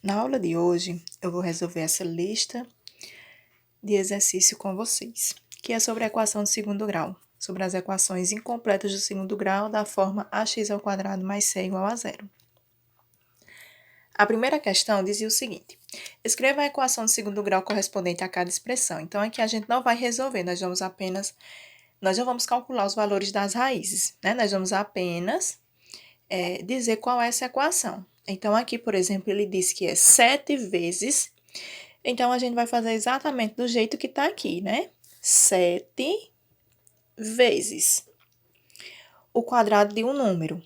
Na aula de hoje, eu vou resolver essa lista de exercício com vocês, que é sobre a equação de segundo grau, sobre as equações incompletas do segundo grau da forma ax² mais c igual a zero. A primeira questão dizia o seguinte: escreva a equação de segundo grau correspondente a cada expressão. Então, aqui a gente não vai resolver, nós não vamos calcular os valores das raízes, né? Nós vamos apenas dizer qual é essa equação. Então, aqui, por exemplo, ele diz que é 7 vezes. Então, a gente vai fazer exatamente do jeito que está aqui, né? 7 vezes o quadrado de um número.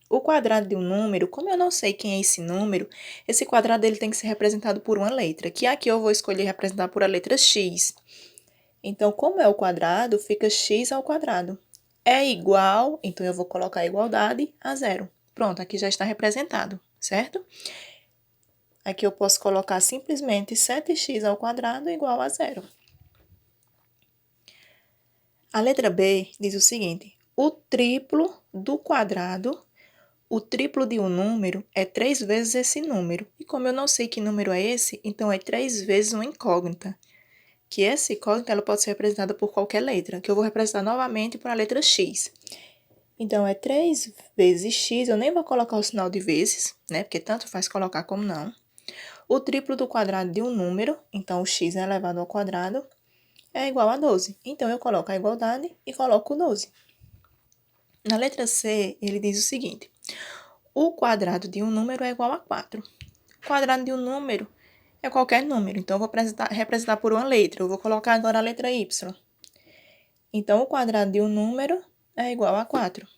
O quadrado de um número, como eu não sei quem é esse número, esse quadrado ele tem que ser representado por uma letra, que aqui eu vou escolher representar por a letra x. Então, como é o quadrado, fica x ao quadrado. É igual, então eu vou colocar a igualdade a zero. Pronto, aqui já está representado, certo? Aqui eu posso colocar simplesmente 7x ao quadrado igual a zero. A letra B diz o seguinte: o triplo do quadrado, o triplo de um número é 3 vezes esse número. E como eu não sei que número é esse, então é 3 vezes uma incógnita. Que essa incógnita ela pode ser representada por qualquer letra, que eu vou representar novamente por a letra x. Então, é 3 vezes x, eu nem vou colocar o sinal de vezes, né? Porque tanto faz colocar como não. O triplo do quadrado de um número, então o x é elevado ao quadrado, é igual a 12. Então, eu coloco a igualdade e coloco 12. Na letra C, ele diz o seguinte: o quadrado de um número é igual a 4. O quadrado de um número é qualquer número, então eu vou representar por uma letra. Eu vou colocar agora a letra y. Então, o quadrado de um número é igual a 4.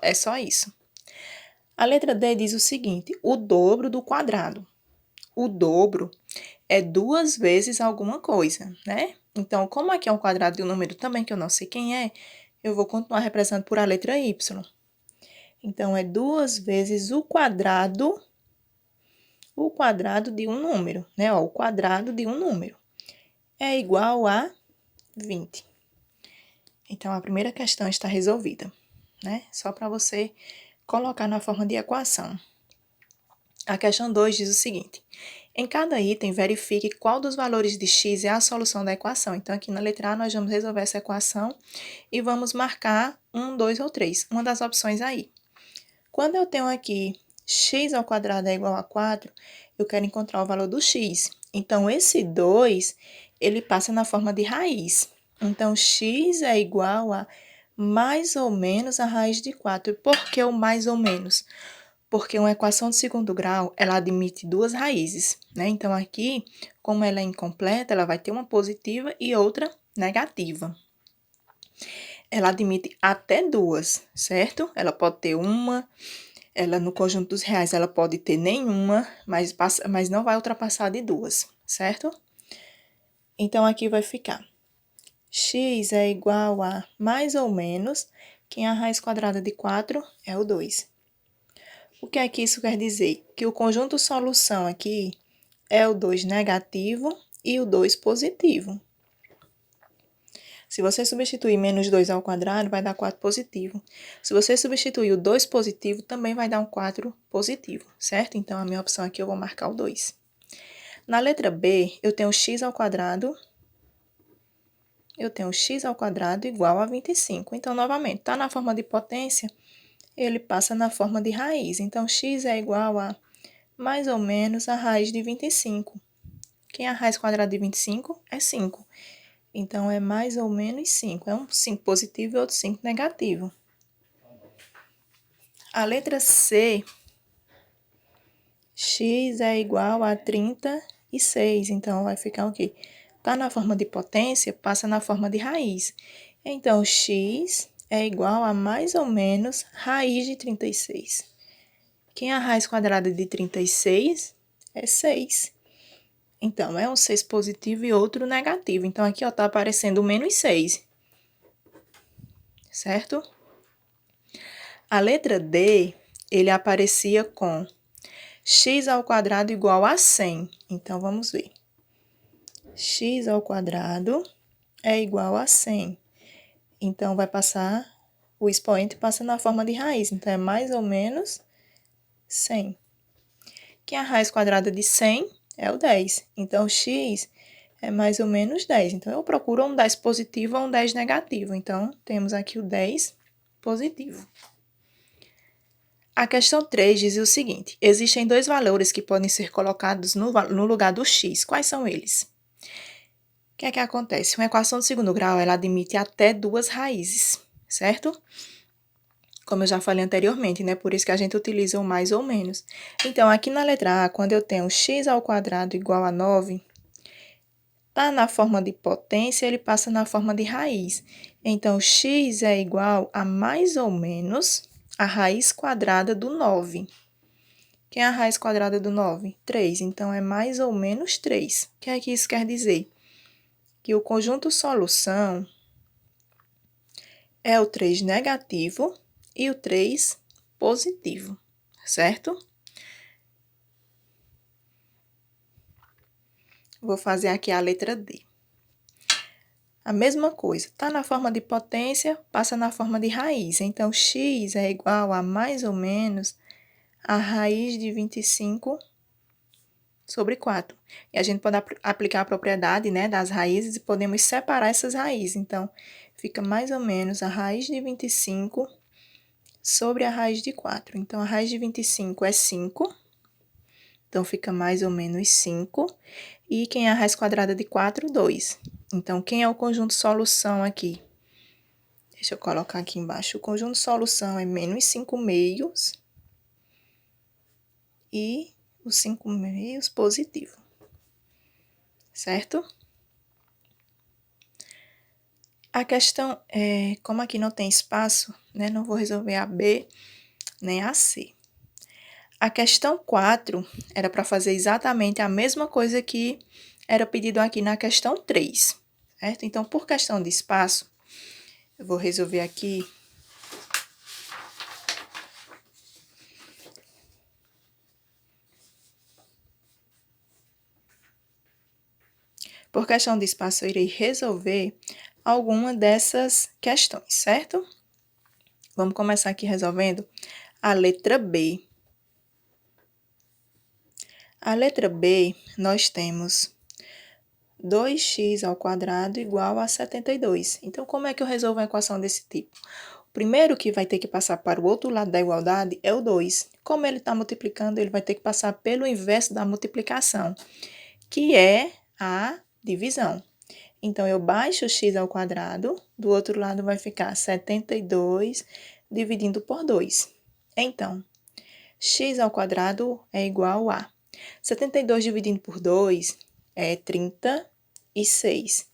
É só isso. A letra D diz o seguinte: o dobro do quadrado. O dobro é 2 vezes alguma coisa, né? Então, como aqui é um quadrado de um número também que eu não sei quem é, eu vou continuar representando por a letra y. Então, é 2 vezes o quadrado de um número, né? Ó, o quadrado de um número é igual a 20. Então, a primeira questão está resolvida, né? Só para você colocar na forma de equação. A questão 2 diz o seguinte: em cada item, verifique qual dos valores de x é a solução da equação. Então, aqui na letra A, nós vamos resolver essa equação e vamos marcar 1, 2 ou 3, uma das opções aí. Quando eu tenho aqui x ao quadrado é igual a 4, eu quero encontrar o valor do x. Então, esse 2, ele passa na forma de raiz. Então, x é igual a mais ou menos a raiz de 4. Por que o mais ou menos? Porque uma equação de segundo grau, ela admite duas raízes, né? Então, aqui, como ela é incompleta, ela vai ter uma positiva e outra negativa. Ela admite até duas, certo? Ela pode ter uma, ela no conjunto dos reais, ela pode ter nenhuma, mas não vai ultrapassar de duas, certo? Então, aqui vai ficar x é igual a mais ou menos, que a raiz quadrada de 4 é o 2. O que é que isso quer dizer? Que o conjunto solução aqui é o 2 negativo e o 2 positivo. Se você substituir menos 2 ao quadrado, vai dar 4 positivo. Se você substituir o 2 positivo, também vai dar um 4 positivo, certo? Então, a minha opção aqui eu vou marcar o 2. Na letra B, eu tenho x ao quadrado. Eu tenho x ao quadrado igual a 25. Então, novamente, está na forma de potência, ele passa na forma de raiz. Então, x é igual a mais ou menos a raiz de 25. Quem é a raiz quadrada de 25? É 5. Então, é mais ou menos 5. É um 5 positivo e outro 5 negativo. A letra C, x é igual a 36. Então, vai ficar o quê? Está na forma de potência, passa na forma de raiz. Então, x é igual a mais ou menos raiz de 36. Quem é a raiz quadrada de 36? É 6. Então, é um 6 positivo e outro negativo. Então, aqui, ó, tá aparecendo o menos 6. Certo? A letra D, ele aparecia com x ao quadrado igual a 100. Então, vamos ver. X ao quadrado é igual a 100. Então, vai passar, o expoente passa na forma de raiz. Então, é mais ou menos 100. que a raiz quadrada de 100 é o 10. Então, x é mais ou menos 10. Então, eu procuro um 10 positivo ou um 10 negativo. Então, temos aqui o 10 positivo. A questão 3 diz o seguinte: existem dois valores que podem ser colocados no lugar do x. Quais são eles? O que é que acontece? Uma equação de segundo grau, ela admite até duas raízes, certo? Como eu já falei anteriormente, né? Por isso que a gente utiliza o mais ou menos. Então, aqui na letra A, quando eu tenho x ao quadrado igual a 9, tá na forma de potência, ele passa na forma de raiz. Então, x é igual a mais ou menos a raiz quadrada do 9. Que é a raiz quadrada do 9? 3. Então, é mais ou menos 3. O que é que isso quer dizer? Que o conjunto solução é o 3 negativo e o 3 positivo, certo? Vou fazer aqui a letra D. A mesma coisa, tá na forma de potência, passa na forma de raiz. Então, x é igual a mais ou menos a raiz de 25 sobre 4. E a gente pode aplicar a propriedade, né, das raízes e podemos separar essas raízes. Então, fica mais ou menos a raiz de 25 sobre a raiz de 4. Então, a raiz de 25 é 5. Então, fica mais ou menos 5. E quem é a raiz quadrada de 4? 2. Então, quem é o conjunto solução aqui? Deixa eu colocar aqui embaixo. O conjunto solução é menos 5 meios e os 5 meios positivo. Certo? A questão é, como aqui não tem espaço, né? Não vou resolver a B nem a C. A questão 4 era para fazer exatamente a mesma coisa que era pedido aqui na questão 3, certo? Então, por questão de espaço, eu vou resolver aqui. Por questão de espaço, eu irei resolver alguma dessas questões, certo? Vamos começar aqui resolvendo a letra B. A letra B, nós temos 2x ao quadrado igual a 72. Então, como é que eu resolvo uma equação desse tipo? O primeiro que vai ter que passar para o outro lado da igualdade é o 2. Como ele está multiplicando, ele vai ter que passar pelo inverso da multiplicação, que é a divisão. Então, eu baixo x ao quadrado, do outro lado vai ficar 72 dividindo por 2. Então, x ao quadrado é igual a 72 dividindo por 2 é 36.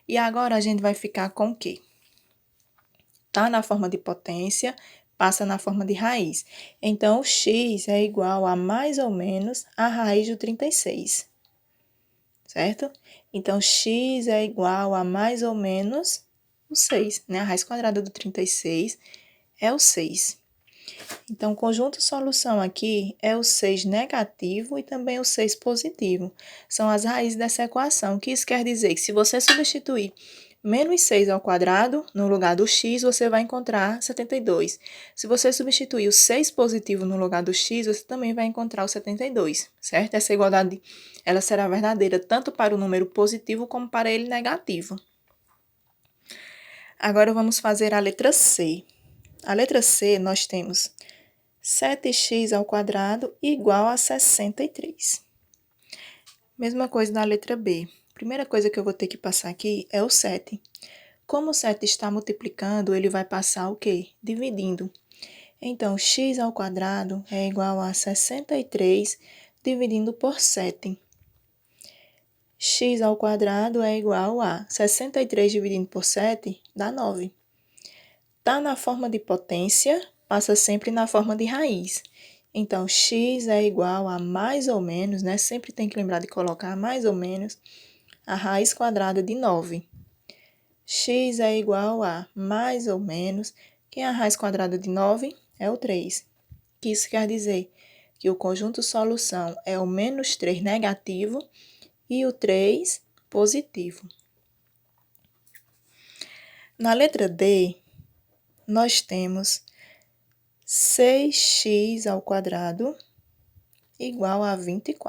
E agora a gente vai ficar com o quê? Tá na forma de potência, passa na forma de raiz. Então, x é igual a mais ou menos a raiz do 36. Certo? Então, x é igual a mais ou menos o 6, né? A raiz quadrada do 36 é o 6. Então, o conjunto solução aqui é o 6 negativo e também o 6 positivo. São as raízes dessa equação, que isso quer dizer que se você substituir menos 6 ao quadrado, no lugar do x, você vai encontrar 72. Se você substituir o 6 positivo no lugar do x, você também vai encontrar o 72, certo? Essa igualdade, ela será verdadeira tanto para o número positivo como para ele negativo. Agora, vamos fazer a letra C. A letra C, nós temos 7x ao quadrado igual a 63. Mesma coisa na letra B. Primeira coisa que eu vou ter que passar aqui é o 7. Como o 7 está multiplicando, ele vai passar o quê? Dividindo. Então, x ao quadrado é igual a 63 dividindo por 7. X ao quadrado é igual a 63 dividindo por 7 dá 9. Está na forma de potência, passa sempre na forma de raiz. Então, x é igual a mais ou menos, né? Sempre tem que lembrar de colocar mais ou menos a raiz quadrada de 9. X é igual a mais ou menos, que a raiz quadrada de 9 é o 3. Que isso quer dizer que o conjunto solução é o menos 3 negativo e o 3 positivo. Na letra D, nós temos 6x ao quadrado igual a 24.